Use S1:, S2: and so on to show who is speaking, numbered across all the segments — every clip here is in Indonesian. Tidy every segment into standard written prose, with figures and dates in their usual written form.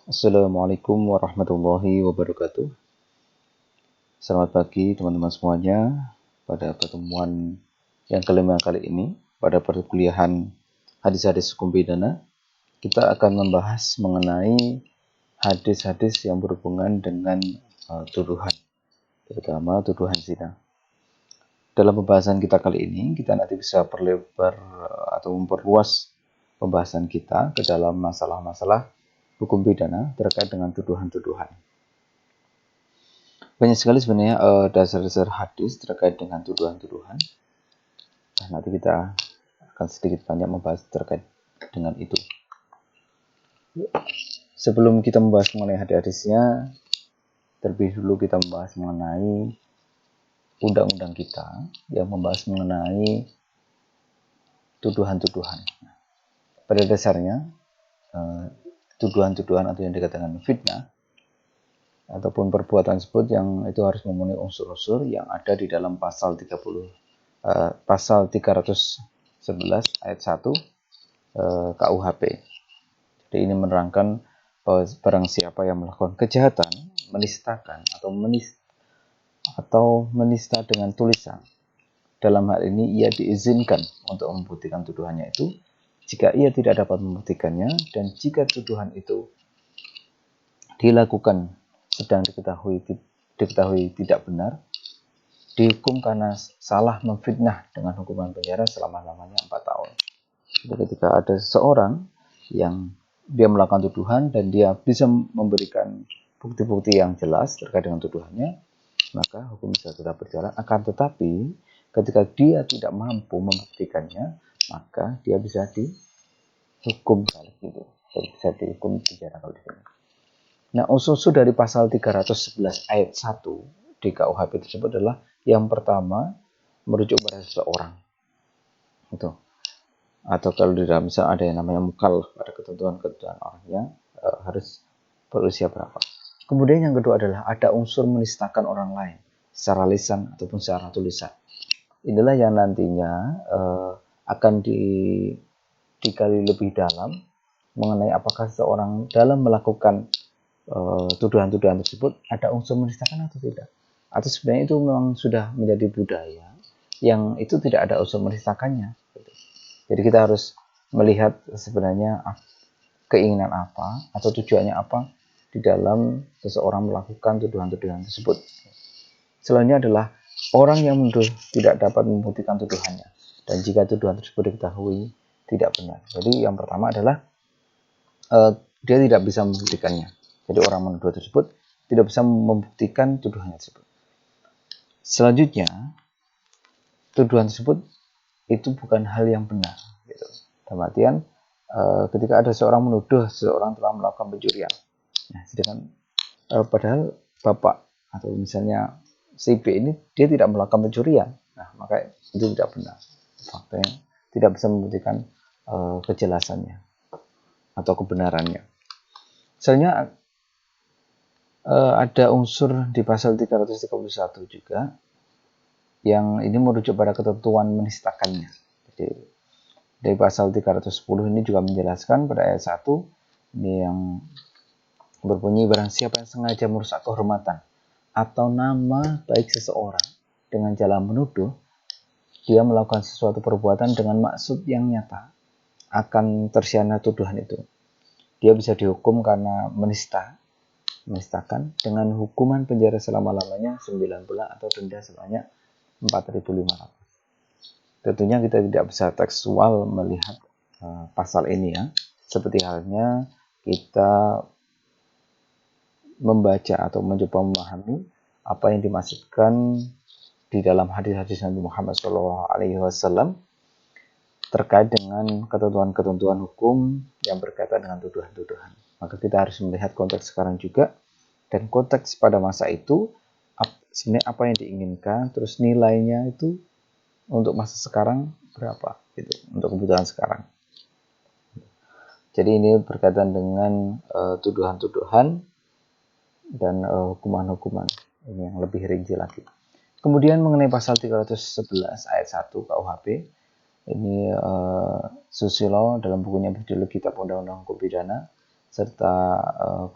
S1: Assalamualaikum warahmatullahi wabarakatuh. Selamat pagi teman-teman semuanya. Pada pertemuan yang kelima kali ini, pada perkuliahan hadis-hadis hukum pidana, kita akan membahas mengenai hadis-hadis yang berhubungan dengan tuduhan, terutama tuduhan zina. Dalam pembahasan kita kali ini, kita nanti bisa perlebar atau memperluas pembahasan kita ke dalam masalah-masalah hukum pidana terkait dengan tuduhan-tuduhan. Banyak sekali sebenarnya dasar-dasar hadis terkait dengan tuduhan-tuduhan. Nah, nanti kita akan sedikit banyak membahas terkait dengan itu. Sebelum kita membahas mengenai hadis-hadisnya, terlebih dulu kita membahas mengenai undang-undang kita yang membahas mengenai tuduhan-tuduhan. Pada dasarnya, tuduhan-tuduhan atau yang dikatakan fitnah ataupun perbuatan tersebut yang itu harus memenuhi unsur-unsur yang ada di dalam pasal 311 ayat 1 KUHP. Jadi ini menerangkan bahwa barang siapa yang melakukan kejahatan, menistakan atau menista dengan tulisan, dalam hal ini ia diizinkan untuk membuktikan tuduhannya itu jika ia tidak dapat membuktikannya dan jika tuduhan itu dilakukan sedang diketahui tidak benar, dihukum karena salah memfitnah dengan hukuman penjara selama-lamanya 4 tahun. Jadi ketika ada seseorang yang dia melakukan tuduhan dan dia bisa memberikan bukti-bukti yang jelas terkait dengan tuduhannya, maka hukum bisa tetap berjalan. Akan tetapi ketika dia tidak mampu membuktikannya, maka dia bisa dihukum gitu. Jadi bisa dihukum penjara kalau di sini. Nah, unsur-unsur dari pasal 311 ayat 1 di KUHP tersebut adalah yang pertama merujuk pada seseorang. Itu. Atau kalau di dalam misal ada yang namanya mukallaf, pada ketentuan-ketentuan orangnya harus berusia berapa. Kemudian yang kedua adalah ada unsur menistakan orang lain secara lisan ataupun secara tulisan. Inilah yang nantinya akan digali lebih dalam mengenai apakah seseorang dalam melakukan tuduhan-tuduhan tersebut ada unsur menistakan atau tidak. Atau sebenarnya itu memang sudah menjadi budaya yang itu tidak ada unsur menistakannya. Jadi kita harus melihat sebenarnya keinginan apa atau tujuannya apa di dalam seseorang melakukan tuduhan-tuduhan tersebut. Selanjutnya adalah orang yang menuduh tidak dapat membuktikan tuduhannya dan jika tuduhan tersebut diketahui tidak benar. Jadi yang pertama adalah dia tidak bisa membuktikannya. Jadi orang menuduh tersebut tidak bisa membuktikan tuduhannya tersebut. Selanjutnya, tuduhan tersebut itu bukan hal yang benar. Gitu. Dalam artian, ketika ada seorang menuduh seseorang telah melakukan pencurian, nah, sedangkan padahal bapak atau misalnya si B ini dia tidak melakukan pencurian, nah maka itu tidak benar. Faktanya tidak bisa membuktikan kejelasannya atau kebenarannya. Misalnya ada unsur di pasal 331 juga yang ini merujuk pada ketentuan menistakannya. Jadi dari pasal 310 ini juga menjelaskan pada ayat 1 ini yang berbunyi barang siapa yang sengaja merusak kehormatan atau nama baik seseorang dengan jalan menuduh dia melakukan sesuatu perbuatan dengan maksud yang nyata akan tersiana tuduhan itu. Dia bisa dihukum karena menistakan dengan hukuman penjara selama-lamanya 9 bulan atau denda sebanyak 4.500. Tentunya kita tidak bisa tekstual melihat pasal ini ya. Seperti halnya kita membaca atau mencoba memahami apa yang dimaksudkan di dalam hadis-hadis Nabi Muhammad SAW terkait dengan ketentuan-ketentuan hukum yang berkaitan dengan tuduhan-tuduhan. Maka kita harus melihat konteks sekarang juga dan konteks pada masa itu sebenarnya apa yang diinginkan, terus nilainya itu untuk masa sekarang berapa gitu, untuk kebutuhan sekarang. Jadi ini berkaitan dengan tuduhan-tuduhan dan hukuman-hukuman ini yang lebih rinci lagi. Kemudian mengenai pasal 311 ayat 1 KUHP, ini Susilo dalam bukunya berjudul Kitab Undang-Undang Hukum Pidana serta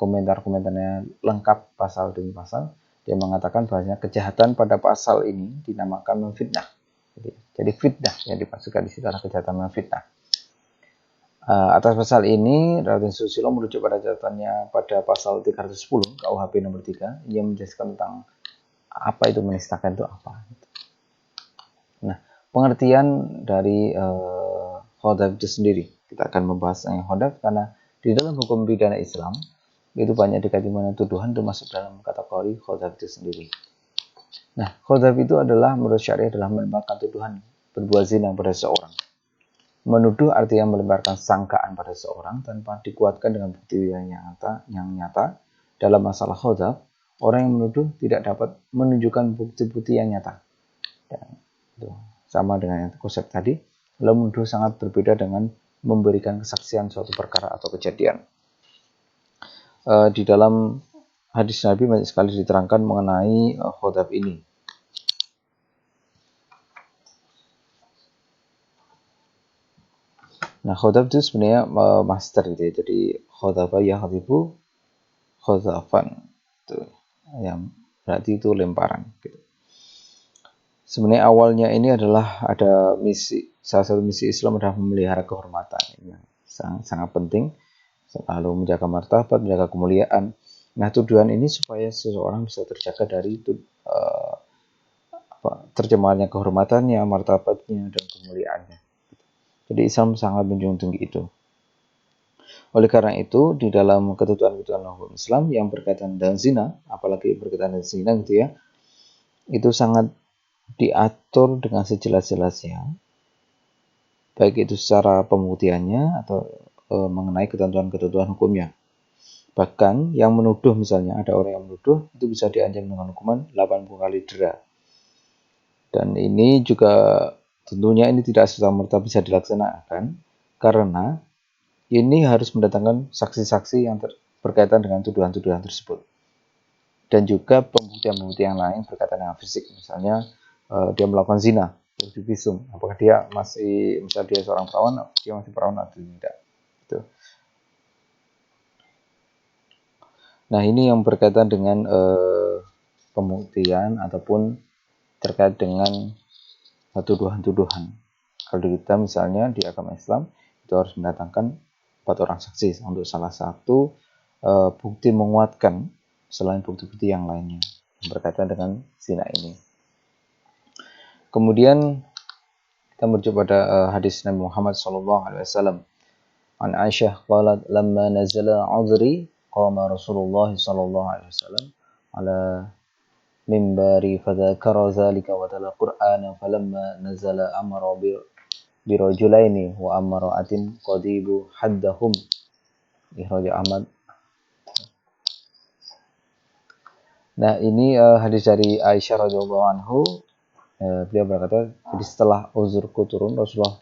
S1: komentar-komentarnya lengkap pasal demi pasal. Dia mengatakan bahwasanya kejahatan pada pasal ini dinamakan memfitnah. Jadi fitnah yang dimaksudkan di situ adalah kejahatan memfitnah. Atas pasal ini, Raden Susilo merujuk pada catatannya pada pasal 310 KUHP nomor 3 yang menjelaskan tentang apa itu menistakan itu apa. Nah, pengertian dari khodaf itu sendiri. Kita akan membahas tentang khodaf karena di dalam hukum pidana Islam itu banyak dikaitkan dengan tuduhan termasuk dalam kategori khodaf itu sendiri. Nah, khodaf itu adalah menurut syariah adalah melemparkan tuduhan berbuat zina pada seseorang. Menuduh artinya melemparkan sangkaan pada seseorang tanpa dikuatkan dengan bukti yang nyata. Dalam masalah khodaf, orang yang menuduh tidak dapat menunjukkan bukti-bukti yang nyata. Dan itu sama dengan konsep tadi, lalu menuduh sangat berbeda dengan memberikan kesaksian suatu perkara atau kejadian. Di dalam hadis Nabi banyak sekali diterangkan mengenai khodaf ini. Nah, khodaf itu sebenarnya master gitu ya. Jadi khodafa yakhdifu khodafan itu yang berarti itu lemparan gitu. Sebenarnya awalnya ini adalah ada salah satu misi Islam adalah memelihara kehormatan yang sangat penting, selalu menjaga martabat, menjaga kemuliaan. Nah, tujuan ini supaya seseorang bisa terjaga dari tercemarannya kehormatannya, martabatnya, dan kemuliaannya. Jadi Islam sangat menjunjung tinggi itu. Oleh karena itu, di dalam ketentuan-ketentuan hukum Islam yang berkaitan dengan zina, apalagi berkaitan dengan zina gitu ya, itu sangat diatur dengan sejelas-jelasnya, baik itu secara pembuktiannya atau mengenai ketentuan-ketentuan hukumnya. Bahkan yang menuduh, misalnya ada orang yang menuduh, itu bisa diancam dengan hukuman 80 kali dera. Dan ini juga tentunya ini tidak serta-merta bisa dilaksanakan karena ini harus mendatangkan saksi-saksi yang berkaitan dengan tuduhan-tuduhan tersebut. Dan juga pembuktian-pembuktian lain berkaitan dengan fisik. Misalnya dia melakukan zina, terus divisum. Apakah dia misalnya dia seorang perawan, dia masih perawan atau tidak. Gitu. Nah, ini yang berkaitan dengan pembuktian ataupun terkait dengan tuduhan-tuduhan. Kalau kita misalnya di agama Islam itu harus mendatangkan 4 orang saksi untuk salah satu bukti menguatkan selain bukti-bukti yang lainnya yang berkaitan dengan zina ini. Kemudian kita merujuk pada hadis Nabi Muhammad SAW. An Aisyah qalat lamma nazala 'udhri qama Rasulullah SAW ala mimbari fadzakara dzalika wa tala Qur'ana falamma nazala amara birajulaini wa amra'atin qadibu haddahum ikhraj Ahmad. Nah, ini hadis dari Aisyah radhiyallahu anhu. Beliau berkata, jadi setelah uzurku turun, Rasulullah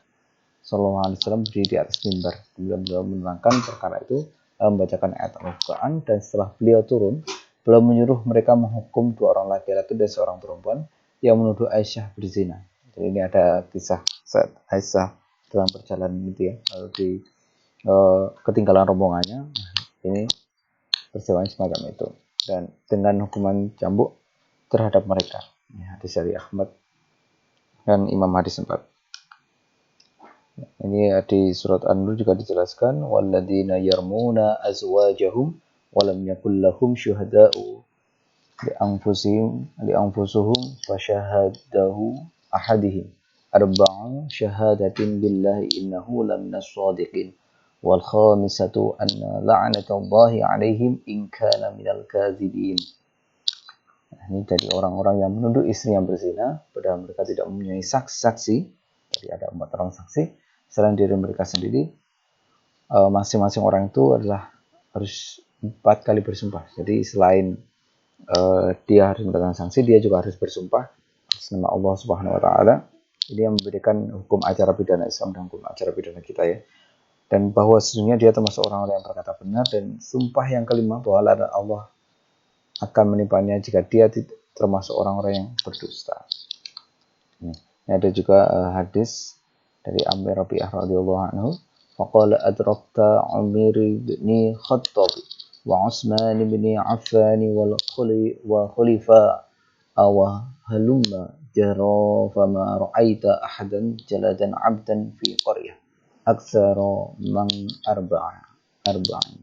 S1: SAW berdiri di atas mimbar. Beliau menerangkan perkara itu, membacakan ayat Al-Quran, dan setelah beliau turun, beliau menyuruh mereka menghukum 2 orang laki-laki dan seorang perempuan yang menuduh Aisyah berzina. Jadi ini ada kisah saat Aisyah dalam perjalanan itu ya, lalu di ketinggalan rombongannya. Ini peristiwanya semacam itu, dan dengan hukuman cambuk terhadap mereka. Hadis dari Ahmad dan Imam Hadis 4. Ini di surat An-Nur juga dijelaskan walladzina yarmuna azwajahum wa lam yakul lahum syuhada'u li anfusuhum fa syahadahu ahadihim arba'u syahadatin billahi innahu laminas shadiqin wal khamisatu anna la'natullahi 'alaihim in kana minal kadzibin. Ini dari orang-orang yang menuduh istri yang berzina, padahal mereka tidak mempunyai saksi-saksi. Jadi ada 4 orang saksi selain diri mereka sendiri. Masing-masing orang itu adalah harus 4 kali bersumpah. Jadi selain dia harus mendapatkan sanksi, dia juga harus bersumpah atas nama Allah Subhanahu Wa Taala. Ini yang membedakan hukum acara pidana Islam dan hukum acara pidana kita ya. Dan bahwa sesungguhnya dia termasuk orang-orang yang berkata benar, dan sumpah yang kelima bahwa Allah akan menimpanya jika dia termasuk orang-orang yang berdusta. Ini ada juga hadis dari Amr Rabi'ah radhiyallahu anhu, faqala adrakta Umar bin Khattab wa Utsman bin Affan wa khalifa aw halumma jara fama ra'aita ahadan jaladan 'abdan fi qaryah aktsara man arba'in.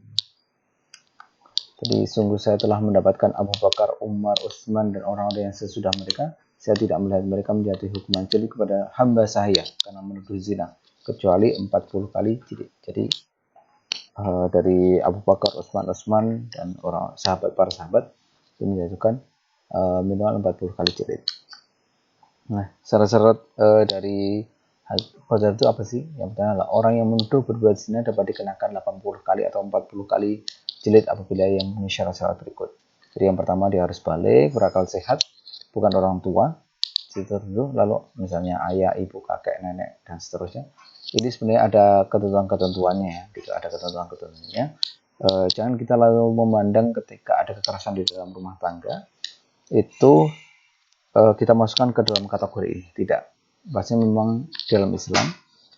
S1: Jadi sungguh saya telah mendapatkan Abu Bakar, Umar, Utsman dan orang-orang yang sesudah mereka. Saya tidak melihat mereka menjatuhi hukuman jelik kepada hamba saya karena menuduh zina kecuali 40 kali jelik. Jadi dari Abu Bakar, Utsman dan para sahabat itu menjatuhkan minimal 40 kali jelik. Nah, syarat-syarat dari Qadzaf itu apa sih? Yang pertama adalah orang yang menuduh berbuat zina dapat dikenakan 80 kali atau 40 kali jilid apabila yang memenuhi syarat-syarat berikut. Jadi yang pertama dia harus balik, berakal sehat, bukan orang tua, tertentu, lalu misalnya ayah, ibu, kakek, nenek dan seterusnya. Ini sebenarnya ada ketentuan-ketentuannya ya, gitu ada ketentuan-ketentuannya. Jangan kita lalu memandang ketika ada kekerasan di dalam rumah tangga itu kita masukkan ke dalam kategori ini. Tidak. Bahasanya memang dalam Islam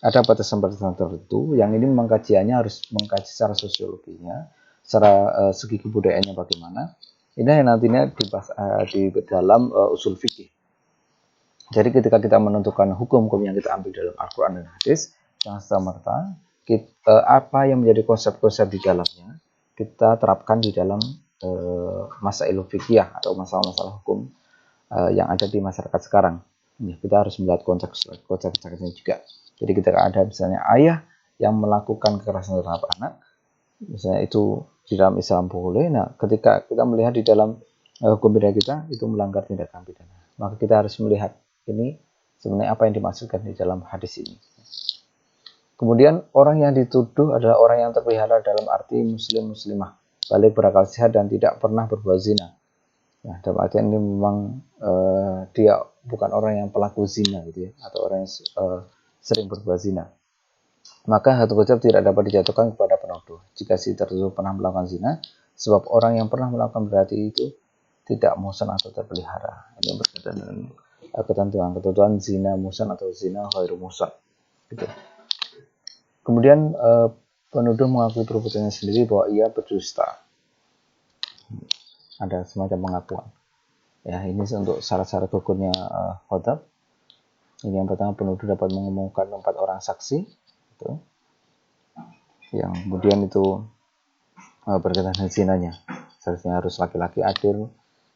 S1: ada batasan-batasan tertentu yang ini memang kajiannya harus mengkaji secara sosiologinya, secara segi kebudayaannya bagaimana. Ini yang nantinya dibahas di dalam usul fikih. Jadi ketika kita menentukan hukum-hukum yang kita ambil dalam Al-Quran dan Hadis, jangan serta-merta apa yang menjadi konsep-konsep di dalamnya kita terapkan di dalam masail fikih atau masalah-masalah hukum yang ada di masyarakat sekarang. Kita harus melihat konteks-konteksnya juga. Jadi ketika ada misalnya ayah yang melakukan kekerasan terhadap anak, misalnya itu di dalam Islam boleh. Nah, ketika kita melihat di dalam hukum pidana kita itu melanggar tindakan pidana, maka kita harus melihat ini sebenarnya apa yang dimaksudkan di dalam hadis ini. Kemudian orang yang dituduh adalah orang yang terpelihara dalam arti muslim-muslimah, balik berakal sehat dan tidak pernah berbuat zina. Nah, dalam artian ini memang dia bukan orang yang pelaku zina gitu ya, atau orang yang sering berbuat zina. Maka haddu qadzaf tidak dapat dijatuhkan kepada penuduh jika si tertuduh pernah melakukan zina, sebab orang yang pernah melakukan berarti itu tidak muhsan atau terpelihara. Ini berkaitan dengan ketentuan zina muhsan atau zina ghairu muhsan. Gitu. Kemudian penuduh mengakui perbuatannya sendiri bahwa ia berdusta. Ada semacam pengakuan. Ya, ini untuk syarat-syarat hukumnya Qadzaf. Ini yang pertama, penuduh dapat mengumumkan 4 orang saksi, gitu. Yang kemudian itu berkaitan dengan zinanya. Seharusnya harus laki-laki adil,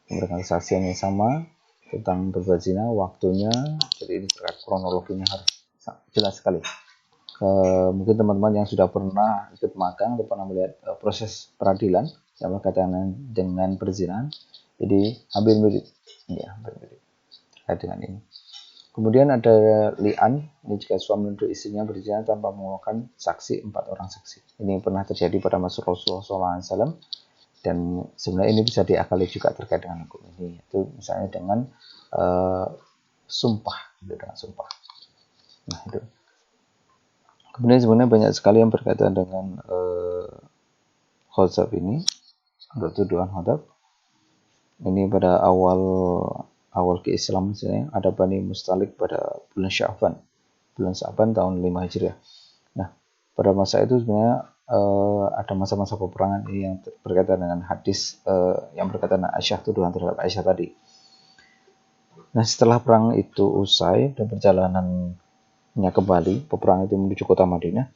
S1: memberikan kesaksian yang sama tentang berbuat zina, waktunya. Jadi ini terkait kronologinya harus jelas sekali. Mungkin teman-teman yang sudah pernah ikut magang atau pernah melihat proses peradilan yang berkaitan dengan perzinahan, jadi hampir mirip, ya hampir mirip terkait dengan ini. Kemudian ada li'an, ini jika suami menuduh istrinya berzina tanpa mengeluarkan saksi 4 orang saksi. Ini pernah terjadi pada masa Rasulullah SAW, dan sebenarnya ini bisa diakali juga terkait dengan hukum ini, yaitu misalnya dengan sumpah, dengan sumpah. Nah itu. Kemudian sebenarnya banyak sekali yang berkaitan dengan Qadzaf ini, untuk tuduhan Qadzaf. Ini pada awal keislaman misalnya ada Bani Mustalik pada bulan Sya'ban tahun 5 Hijriah. Nah, pada masa itu sebenarnya ada masa-masa peperangan ini yang berkaitan dengan hadis yang berkaitan dengan Aisyah, tuduhan terhadap Aisyah tadi. Nah, setelah perang itu usai dan perjalanannya kembali, peperangan itu menuju kota Madinah,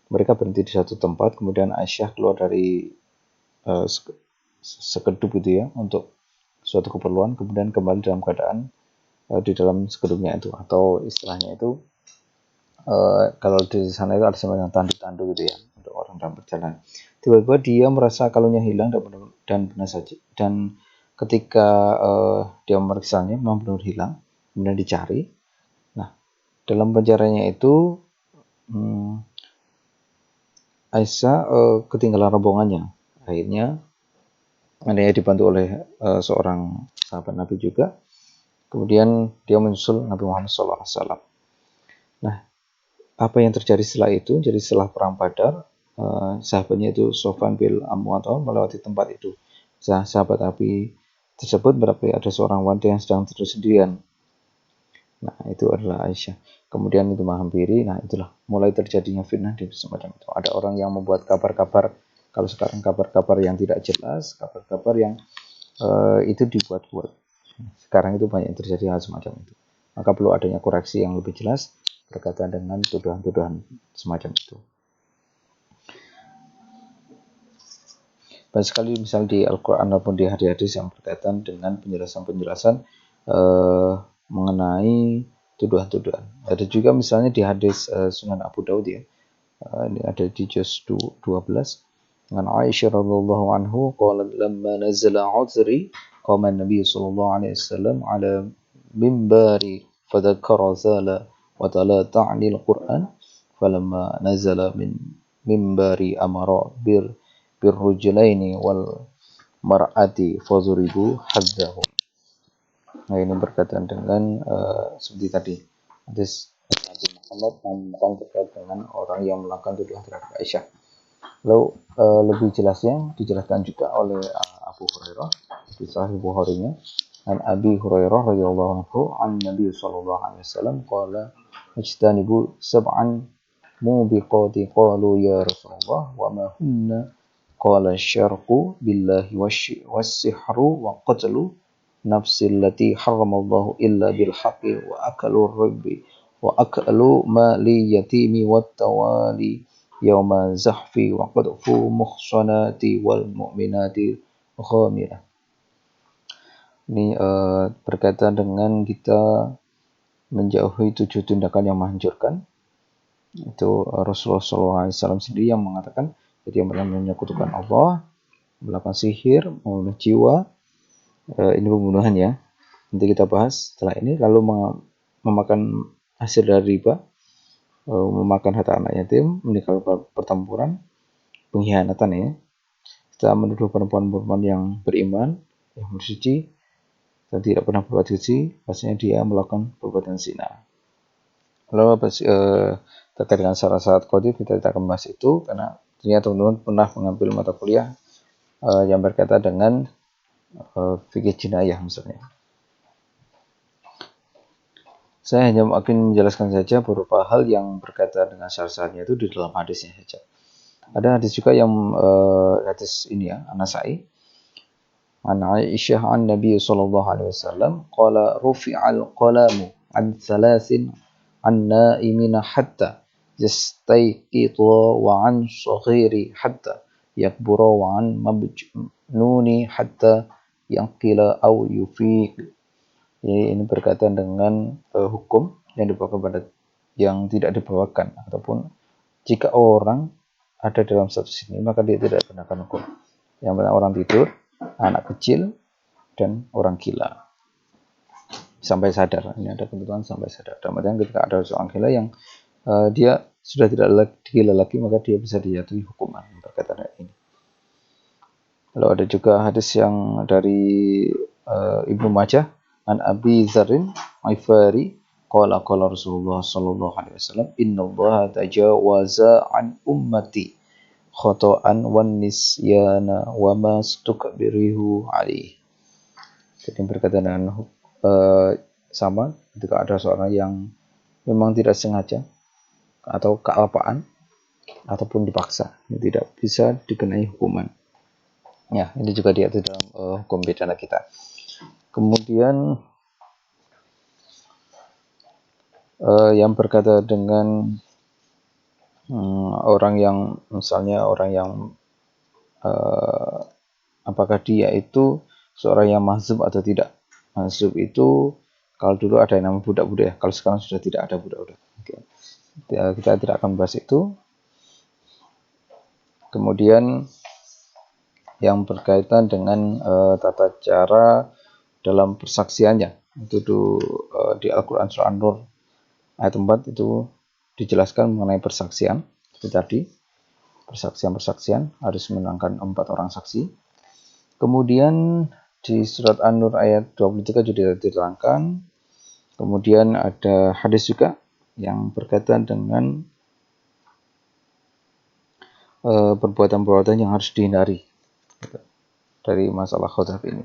S1: mereka berhenti di satu tempat, kemudian Aisyah keluar dari sekedup gitu ya untuk suatu keperluan, kemudian kembali dalam keadaan di dalam sekedupnya itu, atau istilahnya itu kalau di sana itu ada semacam tandu-tandu gitu ya untuk orang dalam perjalanan. Tiba-tiba dia merasa kalungnya hilang dan benar saja, dan ketika dia memeriksanya memang benar hilang, kemudian dicari. Nah, dalam penjaranya itu Aisyah ketinggalan rombongannya. Akhirnya dia dibantu oleh seorang sahabat Nabi juga. Kemudian dia menyusul Nabi Muhammad SAW. Nah, apa yang terjadi setelah itu? Jadi setelah perang Badar, sahabatnya itu Sofwan bin Mu'attal melewati tempat itu. Sahabat Nabi tersebut berarti ada seorang wanita yang sedang tidur sendirian. Nah, itu adalah Aisyah. Kemudian itu menghampiri, nah itulah mulai terjadinya fitnah di semacam itu. Ada orang yang membuat kabar-kabar, kalau sekarang kabar-kabar yang tidak jelas, kabar-kabar yang itu dibuat-buat. Sekarang itu banyak terjadi hal semacam itu. Maka perlu adanya koreksi yang lebih jelas berkaitan dengan tuduhan-tuduhan semacam itu. Banyak sekali misal di Al-Quran maupun di hadis-hadis yang berkaitan dengan penjelasan-penjelasan mengenai tuduhan-tuduhan. Ada juga misalnya di hadis Sunan Abu Daud ya, ini ada di juz 12 dengan Aisyah radhiyallahu anhu qalat lamma nazala uzri qama an-nabiy sallallahu alaihi wasallam ala mimbari fadhakara zala wa tala ta'ni al-Qur'an falamma nazala min mimbari amara birrujulaini wal mar'ati fazuribu haddahu. Nah, ini berkaitan dengan seperti tadi hadis Nabi Muhammad yang terkait dengan orang yang melakukan tuduhan terhadap Aisyah. Lalu lebih jelasnya dijelaskan juga oleh Abu Hurairah di Sahih Bukhari-nya. An Abi Hurairah radhiyallahu anhu an Nabi sallallahu alaihi wasallam qala ijtanibu sab'an mubiqati qalu ya Rasulullah wa ma hunna qala syarqu billahi was-sihru wa qatlu nafsi allati haramallahu illa bil haqqi wa akalu ribi wa akalu mali yatimi wat tawali yawma zahfi wa qadfu muhsanati wal mu'minati ghamirah. Ini berkaitan dengan kita menjauhi 7 tindakan yang menghancurkan. Itu Rasulullah SAW sendiri yang mengatakan jadi yang pernah menyekutukan Allah, melakukan sihir, membunuh jiwa, ini pembunuhan ya. Nanti kita bahas setelah ini. Lalu memakan hasil dari riba, memakan harta anak yatim, meninggalkan pertempuran, pengkhianatan ya. Kita menuduh perempuan-perempuan yang beriman, yang bersuci, dan tidak pernah berbuat suci, pastinya dia melakukan perbuatan zina. Lalu terkait dengan syarat-syarat qadhif kita tidak akan bahas itu karena ternyata teman-teman pernah mengambil mata kuliah yang berkaitan dengan fikih jinayah misalnya. Saya hanya akan menjelaskan saja beberapa hal yang berkaitan dengan syarat-syaratnya itu di dalam hadisnya saja. Ada hadis juga yang hadis ini ya, An-Nasa'i. An Aisyah an Nabi sallallahu alaihi wasallam qala rufi'al qalamu an thalathin an naimina hatta yastayqitu wa an saghiri hatta yakbura wa an mabnuni hatta yanqila aw yufiq. Ini berkaitan dengan hukum yang dibawakan pada yang tidak dibawakan ataupun jika orang ada dalam status ini maka dia tidak dikenakan hukum. Yang pertama orang tidur, anak kecil, dan orang gila sampai sadar. Ini ada ketentuan sampai sadar. Dalam artian ketika ada seorang gila yang dia sudah tidak gila lagi maka dia bisa dijatuhi hukuman berkaitan dengan ini. Lalu ada juga hadis yang dari Ibnu Majah an Abi Dzarrin Ghifari qala Rasulullah sallallahu alaihi wasallam innallaha tajawaza an ummati khata'an wan nisyana wa ma stukbirihu alaihi. Jadi berkaitan dengan sama ketika ada seorang yang memang tidak sengaja atau kealpaan ataupun dipaksa, ini tidak bisa dikenai hukuman. Ya, ini juga diatur dalam hukum pidana kita. Kemudian yang berkaitan dengan orang yang misalnya orang yang apakah dia itu seorang yang mahzub atau tidak. Mahzub itu kalau dulu ada yang namanya budak-budak ya, kalau sekarang sudah tidak ada budak-budak. Okay. Kita tidak akan bahas itu. Kemudian yang berkaitan dengan tata cara dalam persaksiannya itu di Al-Quran Surah An-Nur ayat 4 itu dijelaskan mengenai persaksian seperti tadi. Persaksian harus menangkan 4 orang saksi. Kemudian di surat An-Nur ayat 23 juga diterangkan. Kemudian ada hadis juga yang berkaitan dengan perbuatan-perbuatan yang harus dihindari dari masalah khotbah ini.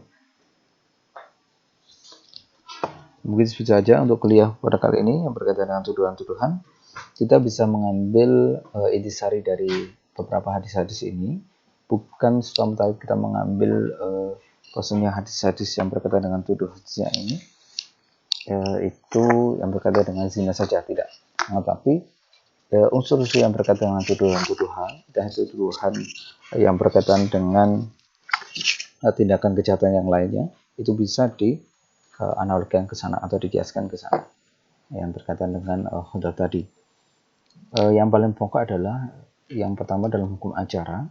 S1: Mungkin saja untuk kuliah pada kali ini yang berkaitan dengan tuduhan-tuduhan. Kita bisa mengambil intisari dari beberapa hadis-hadis ini, bukan serta-merta kita mengambil khususnya hadis-hadis yang berkaitan dengan tuduhan ini itu yang berkaitan dengan zina saja, tidak. Tetapi unsur-unsur yang berkaitan dengan tuduhan-tuduhan dan tuduhan yang berkaitan dengan tindakan kejahatan yang lainnya itu bisa dianalogikan ke sana atau dikiaskan ke sana yang berkaitan dengan hadis tadi. Yang paling pokok adalah yang pertama dalam hukum acara.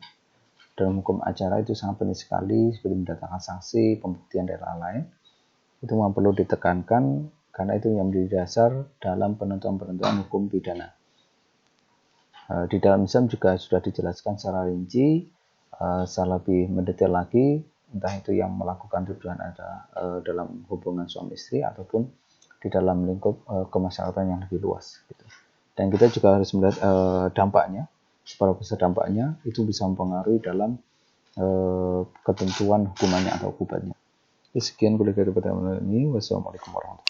S1: Dalam hukum acara itu sangat penting sekali seperti mendatangkan saksi, pembuktian dan lain-lain. Itu memang perlu ditekankan karena itu yang menjadi dasar dalam penentuan-penentuan hukum pidana. Di dalam Islam juga sudah dijelaskan secara rinci, secara lebih mendetail lagi, entah itu yang melakukan tuduhan ada dalam hubungan suami istri ataupun di dalam lingkup kemasyarakatan yang lebih luas. Gitu. Dan kita juga harus melihat dampaknya, seberapa besar dampaknya itu bisa mempengaruhi dalam ketentuan hukumannya atau hukumannya. Sekian kuliah kita pada ini. Wassalamualaikum warahmatullahi wabarakatuh.